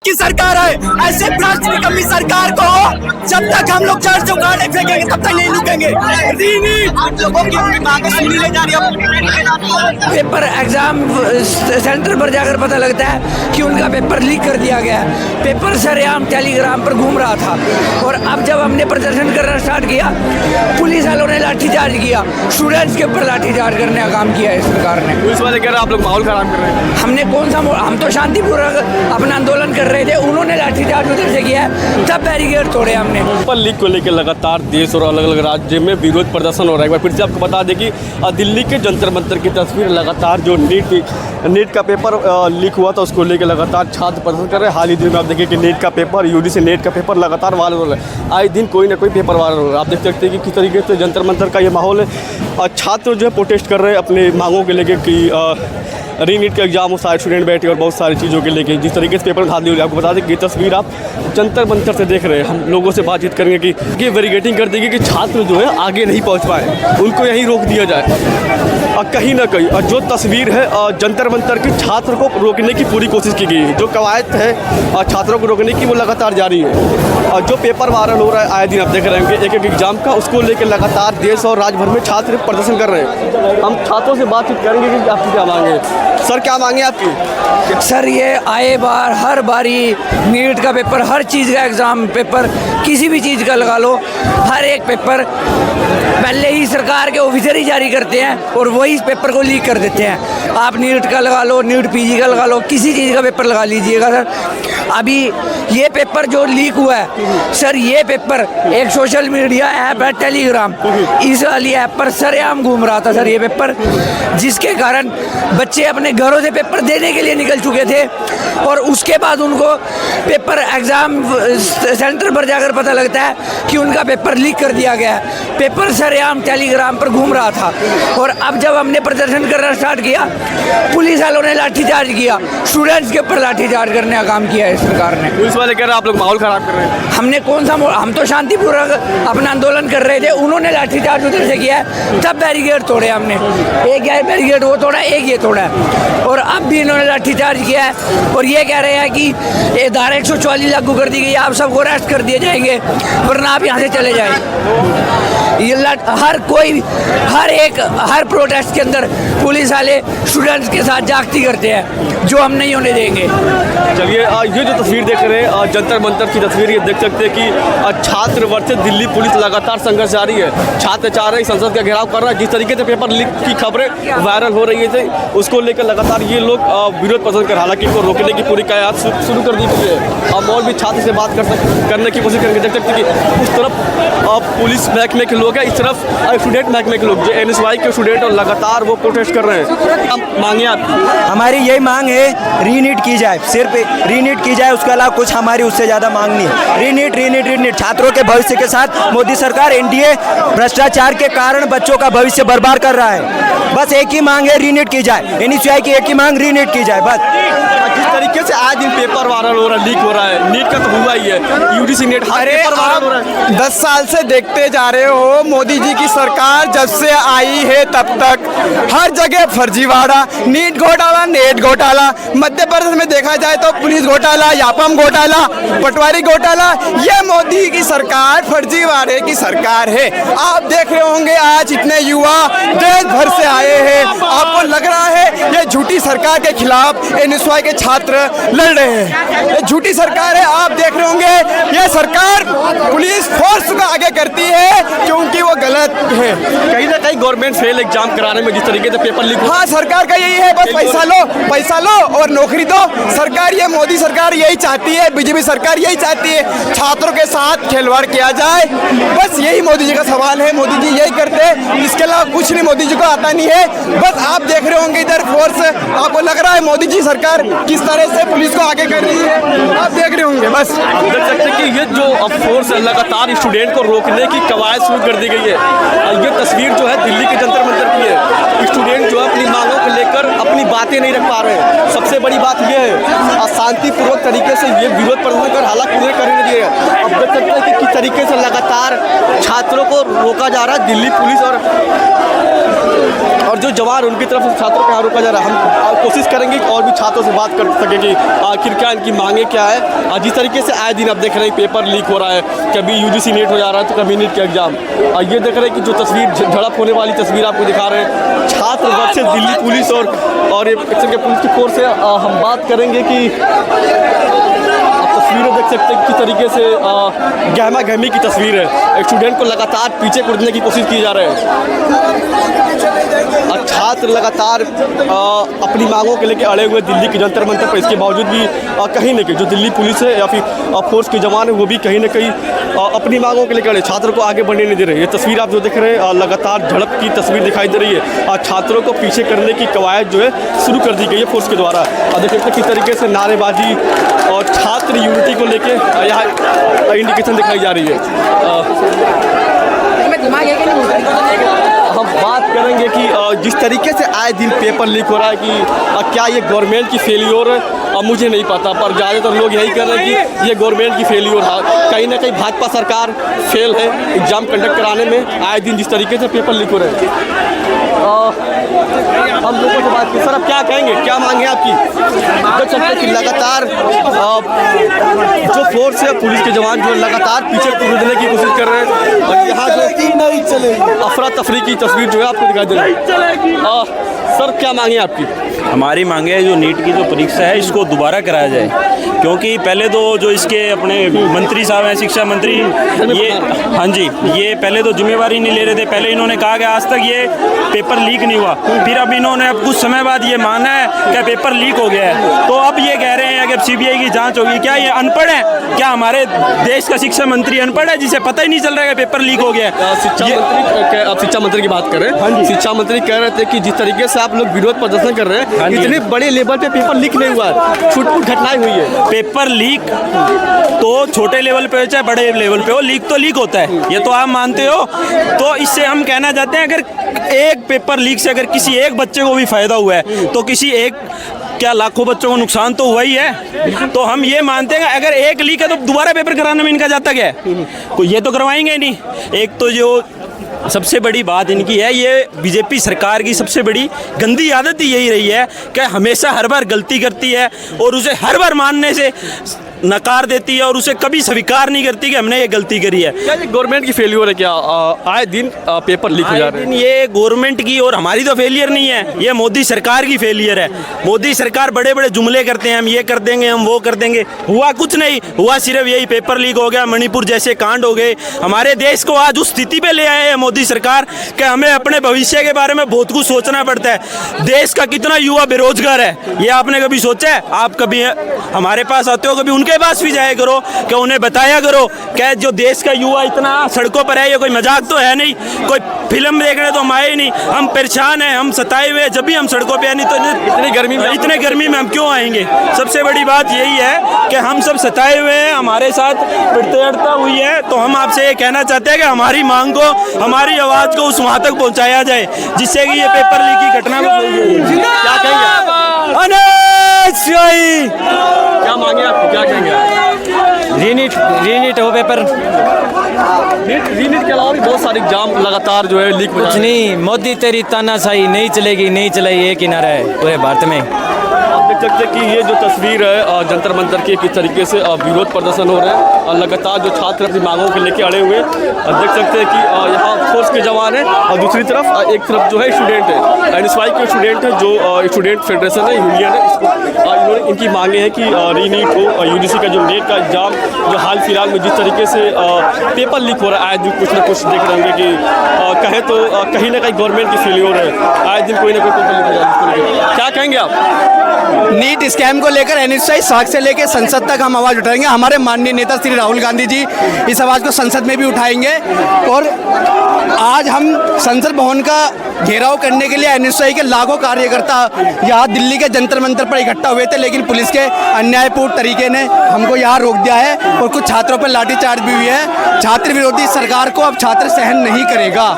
की सरकार है। ऐसे भ्रष्ट निकम्मी सरकार को जब तक हम लोग चर्च उगाड़े फेंकेंगे तब तक नहीं रुकेंगे। लोगों की मांगें सुनी नहीं जा रही। पेपर एग्जाम सेंटर पर जाकर पता लगता है कि उनका पेपर लीक कर दिया गया है। पेपर सरेआम टेलीग्राम पर घूम रहा था और अब जब हमने प्रदर्शन करना स्टार्ट किया, पुलिस वालों ने लाठीचार्ज किया। स्टूडेंट्स के ऊपर लाठीचार्ज करने का काम किया है सरकार ने। पुलिस वाले कह रहे हैं आप लोग माहौल खराब कर रहे हैं। हमने कौन सा हम तो शांतिपूर्वक अपना आंदोलन कर रहे थे, उन्होंने लाठीचार्ज उधर से किया है, तब बैरिकेड तोड़े हमने। पेपर लीक को लेकर लगातार देश और अलग अलग राज्य में विरोध प्रदर्शन हो रहा है। एक बार फिर से आपको बता दें कि दिल्ली के जंतर मंतर की तस्वीर लगातार जो नीट का पेपर लीक हुआ था उसको लेकर लगातार छात्र प्रदर्शन कर रहे हैं। हाल ही दिन में आप देखिए कि नीट का पेपर यूजीसी नेट का पेपर लगातार वायरल हो रहा है। आए दिन कोई ना कोई पेपर वायरल हो रहा है। आप देख सकते हैं कि किस तरीके से जंतर मंतर का ये माहौल है। छात्र जो है प्रोटेस्ट कर रहे हैं अपने मांगों के लेकर कि रीनीट का एग्जाम हो, सारे स्टूडेंट बैठे और बहुत सारी चीज़ों के लेके जिस तरीके से पेपर धांधली हो रही है। आपको बता दें कि ये तस्वीर आप जंतर मंतर से देख रहे हैं। हम लोगों से बातचीत करेंगे कि बैरिकेडिंग कर देगी कि छात्र जो है आगे नहीं पहुंच पाए, उनको यहीं रोक दिया जाए। और कहीं ना कहीं और जो तस्वीर है जंतर मंतर की, छात्र को रोकने की पूरी कोशिश की गई है। जो कवायद है छात्रों को रोकने की वो लगातार जारी है। और जो पेपर वायरल हो रहा है आए दिन आप देख रहे हैं कि एक एग्जाम का, उसको लेकर लगातार देश और राज्य भर में छात्र प्रदर्शन कर रहे हैं। हम छात्रों से बातचीत करेंगे कि आपकी क्या मांगे। सर क्या मांगे आपकी? सर ये आए बार हर बारी नीट का पेपर, हर चीज़ का एग्ज़ाम पेपर, किसी भी चीज़ का लगा लो, हर एक पेपर पहले ही सरकार के ऑफिसर ही जारी करते हैं और वही इस पेपर को लीक कर देते हैं। आप नीट का लगा लो, नीट पीजी का लगा लो, किसी चीज़ का पेपर लगा लीजिएगा सर। अभी ये पेपर जो लीक हुआ है सर, ये पेपर एक सोशल मीडिया ऐप है टेलीग्राम, इस वाली ऐप पर सरेआम घूम रहा था सर ये पेपर, जिसके कारण बच्चे अपने घरों से पेपर देने के लिए निकल चुके थे और उसके बाद उनको पेपर एग्ज़ाम सेंटर पर जाकर पता लगता है कि उनका पेपर लीक कर दिया गया है। पेपर सरेआम टेलीग्राम पर घूम रहा था और अब जब हमने प्रदर्शन करना स्टार्ट किया, पुलिस वालों ने लाठीचार्ज किया। स्टूडेंट्स के ऊपर लाठीचार्ज करने का काम किया है सरकार ने। पुलिस वाले कह रहे हैं आप लोग माहौल खराब कर रहे हैं। हमने कौन सा हम तो शांतिपूर्वक अपना आंदोलन कर रहे थे, उन्होंने लाठीचार्ज उधर से किया है, तब बैरिकेड तोड़े हमने। एक बैरिकेड वो तोड़ा, एक ये तोड़ा और अब भी इन्होंने लाठीचार्ज किया है और ये कह रहे हैं कि ये धारा 144 लागू कर दी गई है, आप सबको अरेस्ट कर दिए जाएंगे वरना आप यहाँ से चले जाएं। ये हर प्रोटेस्ट के अंदर पुलिस वाले स्टूडेंट्स के साथ जागती करते हैं, जो हम नहीं होने देंगे। चलिए ये जो तस्वीर देख रहे हैं जंतर मंतर की तस्वीर, ये देख सकते हैं कि छात्र वर्सेस दिल्ली पुलिस लगातार संघर्ष जारी है। छात्र चाह रहे हैं संसद का घेराव कर रहा है। जिस तरीके से पेपर लीक की खबरें वायरल हो रही है उसको लेकर लगातार ये लोग विरोध प्रदर्शन कर, हालांकि इनको रोकने की पूरी कयात शुरू कर दी गई है। हम और भी छात्र से बात करने की कोशिश करेंगे। देख सकते हैं कि उस तरफ पुलिस महकमे के लोग हैं, इस तरफ स्टूडेंट महकमे के लोग, जो NSY के स्टूडेंट और लगातार वो प्रोटेस्ट कर रहे हैं। हम मांगे आप? हमारी यही मांग है रीनीट की जाए, सिर्फ रीनीट की जाए, उसके अलावा कुछ हमारी उससे ज़्यादा मांग नहीं है। रीनीट रीनीट रीनीट छात्रों के भविष्य के साथ मोदी सरकार NDA भ्रष्टाचार के कारण बच्चों का भविष्य बर्बाद कर रहा है। बस एक ही मांग है, रीनीट की जाए। NSY की एक ही मांग, रीनीट की जाए बस। जिस तरीके से आज दिन पेपर वायरल हो रहा है, लीक हो रहा है, नीट का तो हुआ ही है, यूजीसी नेट हर पेपर वायरल हो रहा है। 10 साल से देखते जा रहे हो, मोदी जी की सरकार जब से आई है तब तक हर जगह फर्जीवाड़ा, नीट घोटाला, नेट घोटाला, मध्य प्रदेश में देखा जाए तो पुलिस घोटाला, यापम घोटाला, पटवारी घोटाला। ये मोदी की सरकार फर्जीवाड़े की सरकार है। आप देख रहे होंगे आज इतने युवा देश भर से आए हैं, आपको लग रहा है ये झूठी सरकार के खिलाफ NSY के छात्र लड़ रहे हैं। ये झूठी सरकार है। आप देख रहे होंगे ये सरकार पुलिस फोर्स को आगे करती है क्योंकि वो गलत है। कहीं ना कहीं गवर्नमेंट फेल एग्जाम कराने में जिस तरीके से पेपर लीक। हाँ, सरकार का यही है, बस पैसा लो और नौकरी दो। सरकार ये मोदी सरकार यही चाहती है, बीजेपी सरकार यही चाहती है, छात्रों के साथ खिलवाड़ किया जाए। बस यही मोदी जी का सवाल है, मोदी जी यही करते हैं, इसके अलावा कुछ नहीं मोदी जी को आता नहीं है। बस आप देख रहे होंगे इधर फोर्स, आपको लग रहा है मोदी जी सरकार किस तरह से पुलिस को आगे कर रही है, आप देख रहे होंगे। बस देख सकते हैं कि ये जो फोर्स लगातार स्टूडेंट को रोकने की कवायद शुरू कर दी गई है। ये तस्वीर जो है दिल्ली के जंतर मंतर की है। स्टूडेंट जो है अपनी मांगों को लेकर अपनी बातें नहीं रख पा रहे हैं। सबसे बड़ी बात यह है शांतिपूर्वक तरीके से ये विरोध प्रदर्शन कर हालांकि उन्हें करने नहीं दिए। अब देख सकते हैं कि किस तरीके से लगातार छात्रों को रोका जा रहा है। दिल्ली पुलिस और जो जवान उनकी तरफ से छात्रों को यहाँ रोका जा रहा है। हम कोशिश करेंगे कि और भी छात्रों से बात कर सकें कि आखिर क्या इनकी मांगे क्या है। जिस तरीके से आए दिन आप देख रहे हैं पेपर लीक हो रहा है, कभी यूजीसी नेट हो जा रहा है तो कभी नीट का एग्जाम। ये देख रहे हैं कि जो तस्वीर झड़प होने वाली तस्वीर आपको दिखा रहे हैं छात्र वर्ग से दिल्ली पुलिस और एक्शन के पुलिस की फोर्स से हम बात करेंगे कि तस्वीरें देख सकते हैं किस तरीके से गहमा गहमी की तस्वीर है। एक स्टूडेंट को लगातार पीछे कुचलने की कोशिश की जा रही है। छात्र लगातार अपनी मांगों के लेकर अड़े हुए दिल्ली के जंतर मंतर पर। इसके बावजूद भी कहीं न कहीं जो दिल्ली पुलिस है या फिर फोर्स के जवान है वो भी कहीं न कहीं अपनी मांगों के लेकर अड़े, छात्रों को आगे बढ़ने नहीं दे रहे। ये तस्वीर आप जो देख रहे हैं लगातार झड़प की तस्वीर दिखाई दे रही है। छात्रों को पीछे करने की कवायद जो है शुरू कर दी गई है फोर्स के द्वारा। देख सकते हैं किस तरीके से नारेबाजी और छात्र यूनिटी को लेके यहाँ इंडिकेशन दिखाई जा रही है। हम बात करेंगे कि जिस तरीके से आए दिन पेपर लीक हो रहा है कि क्या ये गवर्नमेंट की फेलियर है, मुझे नहीं पता, पर ज़्यादातर लोग यही कह रहे हैं कि ये गवर्नमेंट की फेलियर है। कहीं ना कहीं भाजपा सरकार फेल है एग्ज़ाम कंडक्ट कराने में। आए दिन जिस तरीके से पेपर लीक हो रहे हैं हम लोगों से बात की। सर आप क्या कहेंगे, क्या मांगे आपकी? देख सकते हैं कि लगातार जो फोर्स है पुलिस के जवान जो लगातार पीछे कूदने की कोशिश कर रहे हैं और यहाँ जो नहीं चले अफरा तफरी की तस्वीर जो है आपको दिखाई दे रही है। सर क्या मांगे आपकी? हमारी मांगे है जो नीट की जो परीक्षा है इसको दोबारा कराया जाए, क्योंकि पहले तो जो इसके अपने मंत्री साहब हैं शिक्षा मंत्री ये हाँ जी ये पहले तो जिम्मेवारी नहीं ले रहे थे। पहले इन्होंने कहा कि आज तक ये पेपर लीक नहीं हुआ, फिर अब इन्होंने अब कुछ समय बाद ये माना है कि पेपर लीक हो गया है। तो अब ये कह रहे हैं कि सीबीआई की जांच होगी। क्या ये अनपढ़ है? क्या हमारे देश का शिक्षा मंत्री अनपढ़ है जिसे पता ही नहीं चल रहा है कि पेपर लीक हो गया है? शिक्षा मंत्री की बात करें, शिक्षा मंत्री कह रहे थे कि जिस तरीके से आप लोग विरोध प्रदर्शन कर रहे हैं इतने बड़े लेवल पे पेपर लीक नहीं हुआ है, छूट-फूट घटनाएं हुई है। पेपर लीक तो छोटे लेवल पे हो चाहे बड़े लेवल पे हो, लीक तो लीक होता है, ये तो आप मानते हो। तो इससे हम कहना चाहते हैं अगर एक पेपर लीक से अगर किसी एक बच्चे को भी फायदा हुआ है तो किसी एक क्या लाखों बच्चों को नुकसान तो हुआ ही है। तो हम ये मानते हैं अगर एक लीक है तो दोबारा पेपर कराने में इनका जाता क्या है? ये तो करवाएंगे नहीं। एक तो जो सबसे बड़ी बात इनकी है, ये बीजेपी सरकार की सबसे बड़ी गंदी आदत ही यही रही है कि हमेशा हर बार गलती करती है और उसे हर बार मानने से नकार देती है और उसे कभी स्वीकार नहीं करती कि हमने ये गलती करी है। क्या ये गवर्नमेंट की फेलियर है? क्या आए दिन पेपर लीक हो जा रहे हैं? ये गवर्नमेंट की और हमारी तो फेलियर नहीं है, ये मोदी सरकार की फेलियर है। मोदी सरकार बड़े बड़े जुमले करते हैं, हम ये कर देंगे हम वो कर देंगे, हुआ कुछ नहीं। हुआ सिर्फ यही पेपर लीक हो गया, मणिपुर जैसे कांड हो गए। हमारे देश को आज उस स्थिति पे ले आए हैं मोदी सरकार कि हमें अपने भविष्य के बारे में बहुत कुछ सोचना पड़ता है। देश का कितना युवा बेरोजगार है ये आपने कभी सोचा है? आप कभी हमारे पास आते हो, कभी उनके पास भी जाया करो कि उन्हें बताया करो कि जो देश का युवा इतना सड़कों पर है ये कोई मजाक तो है नहीं। कोई फिल्म देखने तो हम आए नहीं, हम परेशान हैं, हम सताए हुए। जब भी हम सड़कों पे आए नहीं तो इतने गर्मी में हम क्यों आएंगे? सबसे बड़ी बात यही है कि हम सब सताए हुए हैं, हमारे साथ प्रतियोगिता हुई है। तो हम आपसे ये कहना चाहते हैं कि हमारी मांग को, हमारी आवाज़ को उस वहाँ तक पहुँचाया जाए जिससे कि ये पेपर लीक की घटना में क्या कहेंगे? क्या मांगे आपको, क्या कहेंगे? रीनीट हो पेपर। रीनीट के अलावा भी बहुत सारे एग्जाम लगातार जो है लीक हो कुछ नहीं, मोदी तेरी तानाशाही नहीं चलेगी, नहीं चलेगी, एक किनारा है पूरे भारत में। आप देख सकते हैं कि ये जो तस्वीर है जंतर मंतर की किस तरीके से विरोध प्रदर्शन हो रहे हैं। लगातार जो छात्र अपनी मांगों के लेके अड़े हुए देख सकते हैं कि यहाँ फोर्स के जवान हैं और दूसरी तरफ एक तरफ जो है स्टूडेंट है, एनएसवाई के स्टूडेंट है, जो स्टूडेंट फेडरेशन है, यूनियन है। इन्होंने इनकी मांगे हैं कि रीनीट हो, यूजीसी का जो नेट का एग्जाम जो हाल फिलहाल में जिस तरीके से पेपर लीक हो रहा है, आज कुछ ना कुछ देख रहे होंगे कि कहें तो कहीं ना कहीं गवर्नमेंट की फेलियर है। आए दिन कोई ना कोई पेपर लीक हो रहा है। क्या कहेंगे आप? नीट स्कैम को लेकर एनएसआई शाख से लेकर संसद तक हम आवाज़ उठाएंगे। हमारे माननीय नेता श्री राहुल गांधी जी इस आवाज़ को संसद में भी उठाएंगे और आज हम संसद भवन का घेराव करने के लिए एनएसआई के लाखों कार्यकर्ता यहाँ दिल्ली के जंतर मंतर पर इकट्ठा हुए थे, लेकिन पुलिस के अन्यायपूर्ण तरीके ने हमको यहाँ रोक दिया है और कुछ छात्रों पर लाठीचार्ज भी हुई है। छात्र विरोधी सरकार को अब छात्र सहन नहीं करेगा।